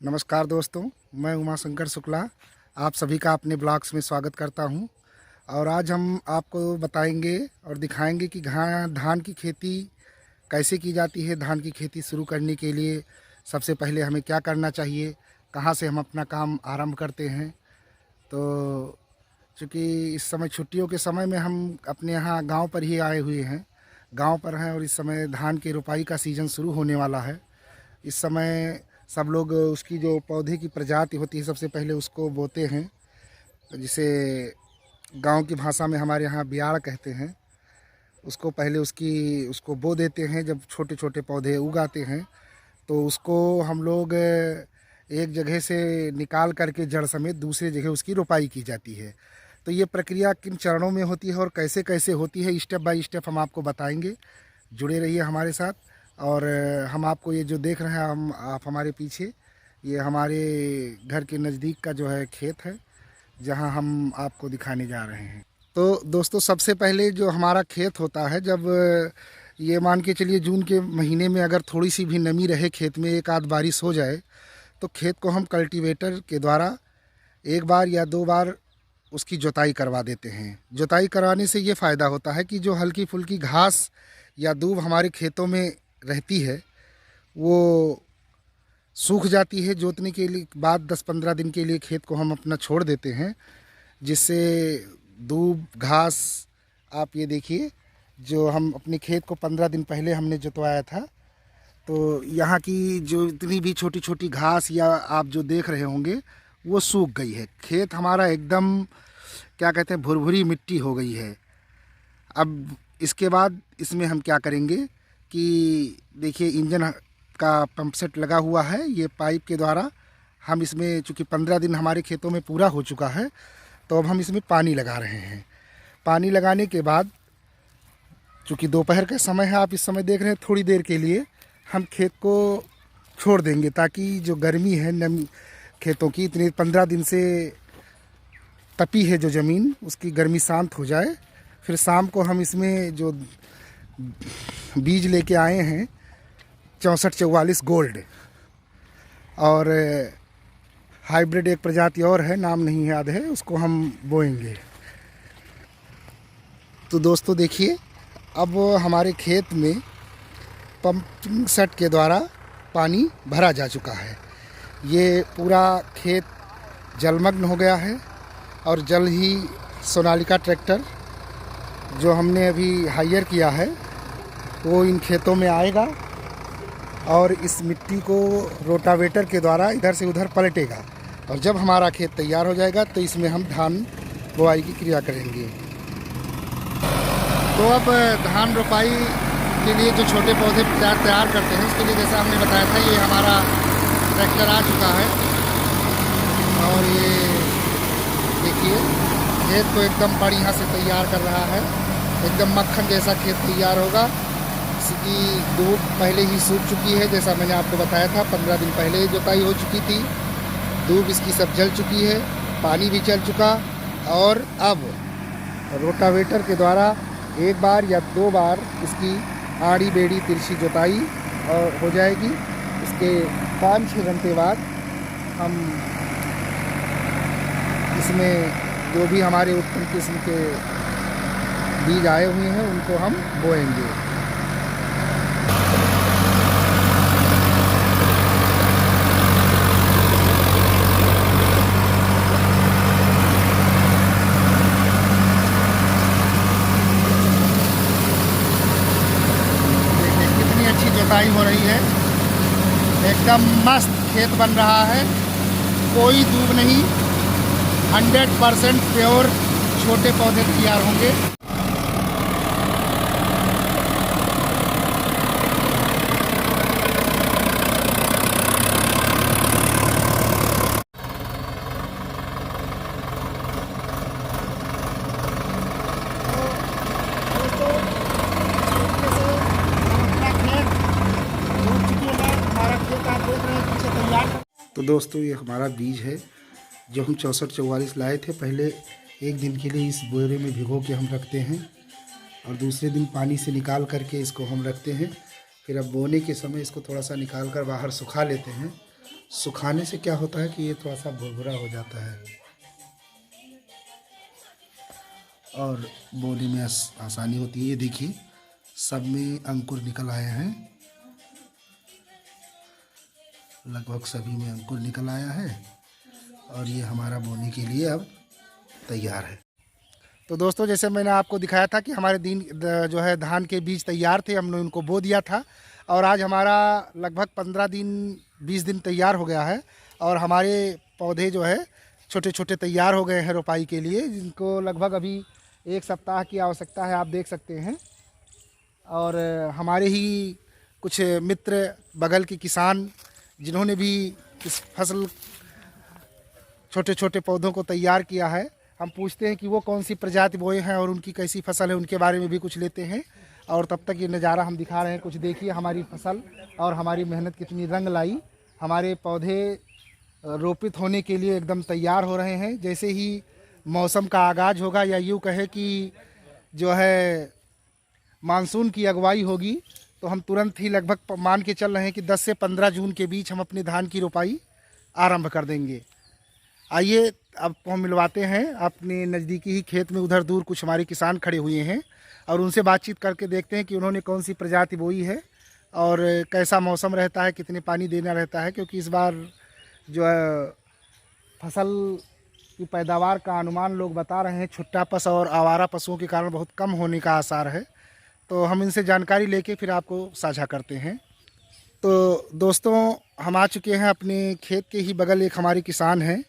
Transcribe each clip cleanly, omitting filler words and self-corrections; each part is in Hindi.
नमस्कार दोस्तों, मैं उमा शंकर शुक्ला आप सभी का अपने ब्लॉग्स में स्वागत करता हूं। और आज हम आपको बताएंगे और दिखाएंगे कि धान की खेती कैसे की जाती है। धान की खेती शुरू करने के लिए सबसे पहले हमें क्या करना चाहिए, कहां से हम अपना काम आरंभ करते हैं। तो चूँकि इस समय छुट्टियों के समय में हम अपने यहाँ गांव पर ही आए हुए हैं, गांव पर हैं और इस समय धान की रोपाई का सीज़न शुरू होने वाला है। इस समय सब लोग उसकी जो पौधे की प्रजाति होती है सबसे पहले उसको बोते हैं, जिसे गांव की भाषा में हमारे यहाँ बियाड़ कहते हैं। उसको पहले उसको बो देते हैं। जब छोटे छोटे पौधे उगाते हैं तो उसको हम लोग एक जगह से निकाल करके जड़ समेत दूसरी जगह उसकी रोपाई की जाती है। तो ये प्रक्रिया किन चरणों में होती है और कैसे कैसे होती है, स्टेप बाय स्टेप हम आपको बताएंगे। जुड़े रहिए हमारे साथ। और हम आपको ये जो देख रहे हैं आप हमारे पीछे, ये हमारे घर के नज़दीक का जो है खेत है, जहां हम आपको दिखाने जा रहे हैं। तो दोस्तों, सबसे पहले जो हमारा खेत होता है, जब ये मान के चलिए जून के महीने में अगर थोड़ी सी भी नमी रहे खेत में, एक आध बारिश हो जाए, तो खेत को हम कल्टीवेटर के द्वारा एक बार या दो बार उसकी जुताई करवा देते हैं। जुताई करवाने से ये फ़ायदा होता है कि जो हल्की फुल्की घास या दूब हमारे खेतों में रहती है वो सूख जाती है। जोतने के लिए बाद 10-15 दिन के लिए खेत को हम अपना छोड़ देते हैं, जिससे दूब घास, आप ये देखिए, जो हम अपने खेत को 15 दिन पहले हमने जुतवाया था, तो यहाँ की जो इतनी भी छोटी छोटी घास या आप जो देख रहे होंगे वो सूख गई है। खेत हमारा एकदम, क्या कहते हैं, भुरभुरी मिट्टी हो गई है। अब इसके बाद इसमें हम क्या करेंगे कि देखिए, इंजन का पंप सेट लगा हुआ है। ये पाइप के द्वारा हम इसमें, चूँकि 15 दिन हमारे खेतों में पूरा हो चुका है, तो अब हम इसमें पानी लगा रहे हैं। पानी लगाने के बाद, चूँकि दोपहर का समय है, आप इस समय देख रहे हैं, थोड़ी देर के लिए हम खेत को छोड़ देंगे, ताकि जो गर्मी है नमी खेतों की, इतने 15 दिन से तपी है जो ज़मीन, उसकी गर्मी शांत हो जाए। फिर शाम को हम इसमें जो बीज लेके आए हैं 6444 गोल्ड, और हाइब्रिड एक प्रजाति और है, नाम नहीं याद है, उसको हम बोएंगे। तो दोस्तों देखिए, अब हमारे खेत में पंपिंग सेट के द्वारा पानी भरा जा चुका है। ये पूरा खेत जलमग्न हो गया है और जल्द ही सोनालिका ट्रैक्टर जो हमने अभी हायर किया है वो इन खेतों में आएगा और इस मिट्टी को रोटावेटर के द्वारा इधर से उधर पलटेगा। और जब हमारा खेत तैयार हो जाएगा तो इसमें हम धान बुआई की क्रिया करेंगे। तो अब धान रोपाई के लिए जो छोटे पौधे तैयार करते हैं, उसके लिए जैसा हमने बताया था, ये हमारा ट्रैक्टर आ चुका है। और ये देखिए, खेत को एकदम बढ़िया से तैयार कर रहा है। एकदम मक्खन जैसा खेत तैयार होगा। इसकी दूब पहले ही सूख चुकी है, जैसा मैंने आपको बताया था, 15 दिन पहले जुताई हो चुकी थी। दूब इसकी सब जल चुकी है, पानी भी चल चुका। और अब रोटावेटर के द्वारा एक बार या दो बार इसकी आड़ी बेड़ी तिरछी जुताई और हो जाएगी। इसके 5-6 घंटे बाद हम इसमें जो भी हमारे उत्तम किस्म के बीज आए हुए हैं उनको हम बोएंगे। देखिए कितनी अच्छी जुताई हो रही है, एकदम मस्त खेत बन रहा है। कोई दूब नहीं, 100% प्योर छोटे पौधे तैयार होंगे। तो दोस्तों, ये हमारा बीज है जो हम 6444 लाए थे। पहले एक दिन के लिए इस बोरे में भिगो के हम रखते हैं और दूसरे दिन पानी से निकाल करके इसको हम रखते हैं। फिर अब बोने के समय इसको थोड़ा सा निकाल कर बाहर सुखा लेते हैं सुखाने से क्या होता है कि ये थोड़ा सा भुरभुरा हो जाता है और बोने में आसानी होती है। ये देखिए सब में अंकुर निकल आए हैं, लगभग सभी में अंकुर निकल आया है और ये हमारा बोने के लिए अब तैयार है। तो दोस्तों, जैसे मैंने आपको दिखाया था कि हमारे जो है धान के बीज तैयार थे, हमने उनको बो दिया था और आज हमारा लगभग 15 दिन 20 दिन तैयार हो गया है और हमारे पौधे जो है छोटे छोटे तैयार हो गए हैं रोपाई के लिए, जिनको लगभग अभी 1 सप्ताह की आवश्यकता है, आप देख सकते हैं। और हमारे ही कुछ मित्र बगल के किसान जिन्होंने भी इस फसल छोटे छोटे पौधों को तैयार किया है, हम पूछते हैं कि वो कौन सी प्रजाति बोए हैं और उनकी कैसी फसल है, उनके बारे में भी कुछ लेते हैं। और तब तक ये नज़ारा हम दिखा रहे हैं, कुछ देखिए हमारी फसल और हमारी मेहनत कितनी रंग लाई। हमारे पौधे रोपित होने के लिए एकदम तैयार हो रहे हैं। जैसे ही मौसम का आगाज़ होगा या यूँ कहे कि जो है मानसून की अगुवाई होगी, तो हम तुरंत ही लगभग मान के चल रहे हैं कि 10 से 15 जून के बीच हम अपने धान की रोपाई आरंभ कर देंगे। आइए आपको हम मिलवाते हैं अपने नज़दीकी ही खेत में। उधर दूर कुछ हमारे किसान खड़े हुए हैं और उनसे बातचीत करके देखते हैं कि उन्होंने कौन सी प्रजाति बोई है और कैसा मौसम रहता है, कितने पानी देना रहता है। क्योंकि इस बार जो है फसल की पैदावार का अनुमान लोग बता रहे हैं छुट्टा पस और आवारा पशुओं के कारण बहुत कम होने का आसार है। तो हम इनसे जानकारी लेके फिर आपको साझा करते हैं। तो दोस्तों, हम आ चुके हैं अपने खेत के ही बगल। एक हमारे किसान हैं,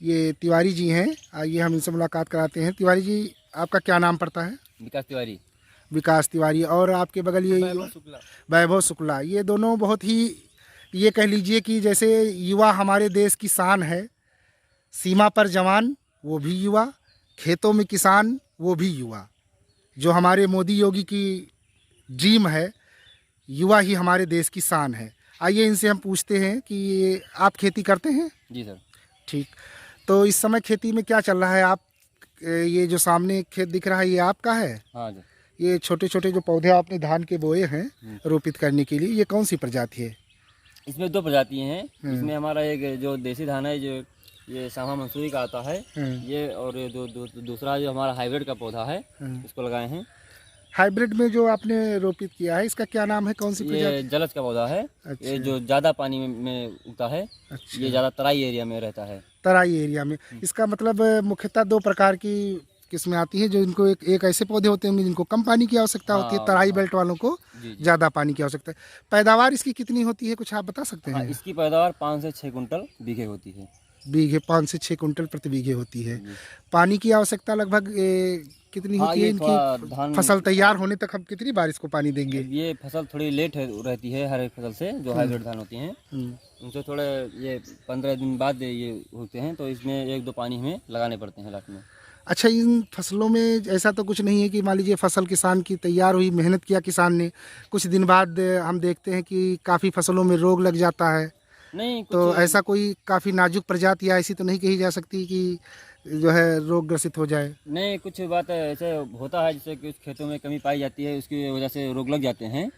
ये तिवारी जी हैं। आइए हम इनसे मुलाकात कराते हैं। तिवारी जी, आपका क्या नाम पड़ता है? विकास तिवारी। विकास तिवारी। और आपके बगल ये वैभव शुक्ला। ये दोनों बहुत ही, ये कह लीजिए कि जैसे युवा हमारे देश की शान है। सीमा पर जवान वो भी युवा, खेतों में किसान वो भी युवा। जो हमारे मोदी योगी की ड्रीम है, युवा ही हमारे देश की शान है। आइए इनसे हम पूछते हैं कि आप खेती करते हैं? जी सर। ठीक। तो इस समय खेती में क्या चल रहा है? आप ये जो सामने खेत दिख रहा है ये आपका है? हाँ जी। ये छोटे छोटे जो पौधे आपने धान के बोए हैं रोपित करने के लिए, ये कौन सी प्रजाति है? इसमें 2 प्रजाति हैं। इसमें हमारा एक जो देसी धान है, जो ये सामा मंसूरी का आता है, ये, और ये दूसरा जो हमारा हाइब्रिड का पौधा है, इसको लगाए हैं। हाइब्रिड में जो आपने रोपित किया है, इसका क्या नाम है, कौन सी प्रजाति? ये जलज का पौधा है। अच्छा। ये जो ज़्यादा पानी में उगता है। अच्छा। ये ज़्यादा तराई एरिया में रहता है। तराई एरिया में। इसका मतलब मुख्यतः 2 प्रकार की किस्में आती हैं। जो इनको एक ऐसे पौधे होते हैं जिनको कम पानी की आवश्यकता होती है, तराई बेल्ट वालों को ज़्यादा पानी की आवश्यकता है। पैदावार इसकी कितनी होती है, कुछ आप बता सकते हैं? इसकी पैदावार 5 से 6 कुंटल बीघे होती है। बीघे 5 से 6 कुंटल प्रति बीघे होती है। पानी की आवश्यकता लगभग कितनी होती है इनकी? फसल तैयार होने तक हम कितनी बार इसको पानी देंगे? ये फसल थोड़ी लेट रहती है हर एक फसल से, जो हाइब्रिड धान होती हैं उनसे थोड़े ये 15 दिन बाद ये होते हैं, तो इसमें 1-2 पानी हमें लगाने पड़ते हैं लास्ट में। अच्छा, इन फसलों में ऐसा तो कुछ नहीं है कि मान लीजिए फसल किसान की तैयार हुई, मेहनत किया किसान ने, कुछ दिन बाद हम देखते हैं कि काफ़ी फसलों में रोग लग जाता है? नहीं, तो ऐसा कोई काफ़ी नाजुक प्रजाति या ऐसी तो नहीं कही जा सकती कि जो है रोग ग्रसित हो जाए? नहीं, कुछ बात ऐसे होता है, जैसे कि उस खेतों में कमी पाई जाती है, उसकी वजह से रोग लग जाते हैं।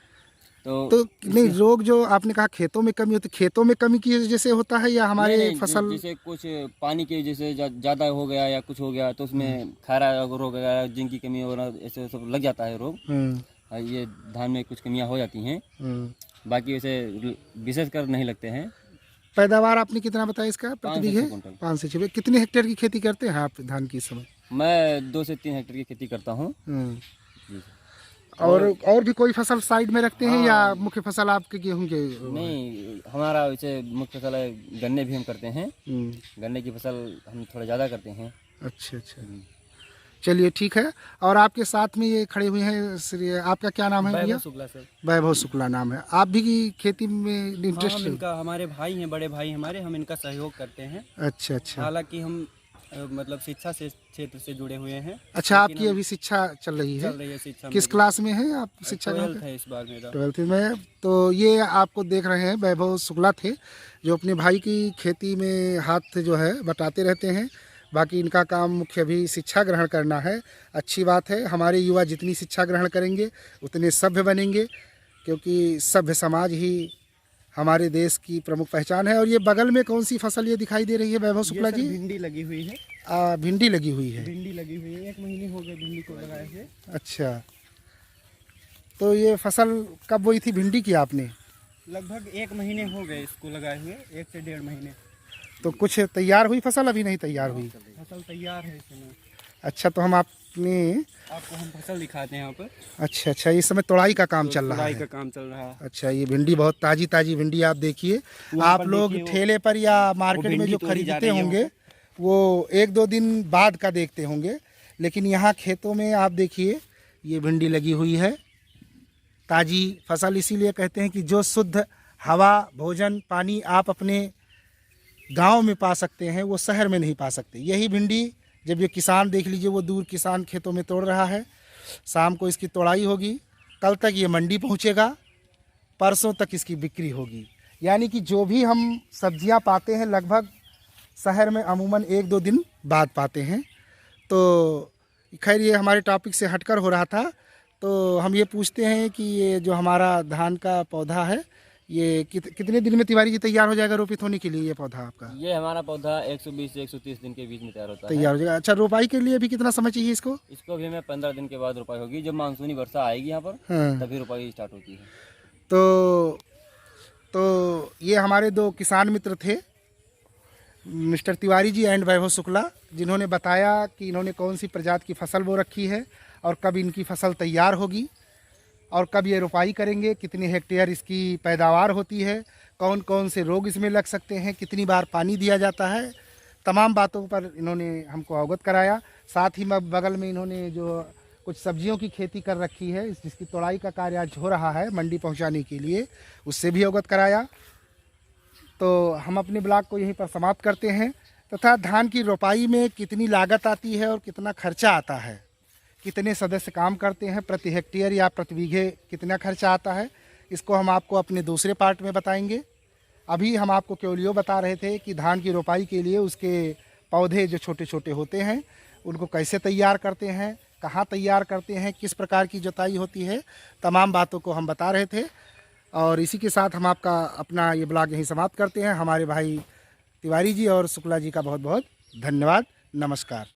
तो नहीं, रोग जो आपने कहा खेतों में कमी होती, खेतों में कमी की वजह से होता है या हमारे नहीं, फसल? जैसे कुछ पानी की वजह से ज़्यादा हो गया या कुछ हो गया, तो उसमें खारा रोग वगैरह, जिंक की कमी वगैरह, ऐसे सब लग जाता है रोग। ये धान में कुछ कमियां हो जाती हैं, बाकी वैसे विशेषकर नहीं लगते हैं। पैदावार आपने कितना बताया इसका प्रति बीघे? 5 से 6। कितने हेक्टेयर की खेती करते हैं आप धान की इस समय? मैं 2 से 3 हेक्टेयर की खेती करता हूँ। और भी कोई फसल साइड में रखते हैं या मुख्य फसल आपके गेहूं के? नहीं, हमारा वैसे मुख्य फसल है, गन्ने भी हम करते हैं। गन्ने की फसल हम थोड़ा ज़्यादा करते हैं। अच्छा अच्छा, चलिए ठीक है। और आपके साथ में ये खड़े हुए हैं, आपका क्या नाम है भैया? शुक्ला सर। वैभव शुक्ला नाम है। आप भी खेती में इंटरेस्ट? हम इनका, हमारे भाई हैं, बड़े भाई हमारे, हम इनका सहयोग करते हैं। अच्छा अच्छा। हालांकि हम मतलब शिक्षा से क्षेत्र से जुड़े हुए हैं। अच्छा, आपकी अभी शिक्षा चल रही है? चल रही है शिक्षा। किस क्लास में है आप? शिक्षा 12th है इस बार मेरा। 12th में। तो ये आपको देख रहे हैं वैभव शुक्ला थे, जो अपने भाई की खेती में हाथ जो है बटाते रहते हैं। बाकी इनका काम मुख्य अभी शिक्षा ग्रहण करना है। अच्छी बात है, हमारे युवा जितनी शिक्षा ग्रहण करेंगे उतने सभ्य बनेंगे, क्योंकि सभ्य समाज ही हमारे देश की प्रमुख पहचान है। और ये बगल में कौन सी फसल ये दिखाई दे रही है वैभव शुक्ला ये जी? सर भिंडी लगी हुई है। भिंडी लगी हुई है। भिंडी लगी हुई है, 1 महीने हो गए भिंडी को लगाए हुए। अच्छा, तो ये फसल कब बोई थी भिंडी की आपने? लगभग 1 महीने हो गए इसको लगाए हुए, 1 से 1.5 महीने। तो कुछ तैयार हुई फसल? अभी नहीं तैयार हुई। फसल तैयार है इस समय। अच्छा, तो हम आपको हम फसल दिखाते हैं यहाँ पर। अच्छा, इस समय तोड़ाई का काम चल रहा तुड़ाई है। का काम चल रहा है। अच्छा, ये भिंडी बहुत ताजी ताजी भिंडी आप देखिए। वहाँ आप पर लोग देखिए ठेले पर या मार्केट में भिंडी जो तोड़ी जा खरीदते रही है होंगे वो 1-2 दिन बाद का देखते होंगे, लेकिन यहाँ खेतों में आप देखिए ये भिंडी लगी हुई है। ताजी फसल इसीलिए कहते हैं कि जो शुद्ध हवा, भोजन, पानी आप अपने गांव में पा सकते हैं वो शहर में नहीं पा सकते। यही भिंडी जब ये किसान देख लीजिए, वो दूर किसान खेतों में तोड़ रहा है, शाम को इसकी तोड़ाई होगी, कल तक ये मंडी पहुंचेगा, परसों तक इसकी बिक्री होगी। यानी कि जो भी हम सब्जियां पाते हैं लगभग शहर में अमूमन 1-2 दिन बाद पाते हैं। तो खैर ये हमारे टॉपिक से हटकर हो रहा था। तो हम ये पूछते हैं कि ये जो हमारा धान का पौधा है ये कितने दिन में तिवारी जी तैयार हो जाएगा रोपित होने के लिए? ये पौधा आपका ये हमारा पौधा 120 से 130 दिन के बीच में तैयार होता है। तैयार हो जाएगा। अच्छा, रोपाई के लिए भी कितना समय चाहिए इसको? इसको भी हमें 15 दिन के बाद रोपाई होगी। जब मानसूनी वर्षा आएगी यहाँ पर हाँ। तभी रोपाई स्टार्ट होती है। तो ये हमारे 2 किसान मित्र थे, मिस्टर तिवारी जी एंड वैभव शुक्ला, जिन्होंने बताया कि इन्होंने कौन सी प्रजाति की फसल बो रखी है और कब इनकी फसल तैयार होगी और कब ये रोपाई करेंगे, कितने हेक्टेयर इसकी पैदावार होती है, कौन कौन से रोग इसमें लग सकते हैं, कितनी बार पानी दिया जाता है, तमाम बातों पर इन्होंने हमको अवगत कराया। साथ ही बगल में इन्होंने जो कुछ सब्जियों की खेती कर रखी है, जिसकी तोड़ाई का कार्य आज हो रहा है मंडी पहुंचाने के लिए, उससे भी अवगत कराया। तो हम अपने ब्लॉग को यहीं पर समाप्त करते हैं तथा धान की रोपाई में कितनी लागत आती है और कितना खर्चा आता है, कितने सदस्य काम करते हैं, प्रति हेक्टेयर या प्रति बीघे कितना खर्चा आता है, इसको हम आपको अपने दूसरे पार्ट में बताएंगे। अभी हम आपको केवल यो बता रहे थे कि धान की रोपाई के लिए उसके पौधे जो छोटे छोटे होते हैं उनको कैसे तैयार करते हैं, कहाँ तैयार करते हैं, किस प्रकार की जुताई होती है, तमाम बातों को हम बता रहे थे। और इसी के साथ हम आपका अपना ये ब्लॉग यहीं समाप्त करते हैं। हमारे भाई तिवारी जी और शुक्ला जी का बहुत बहुत धन्यवाद। नमस्कार।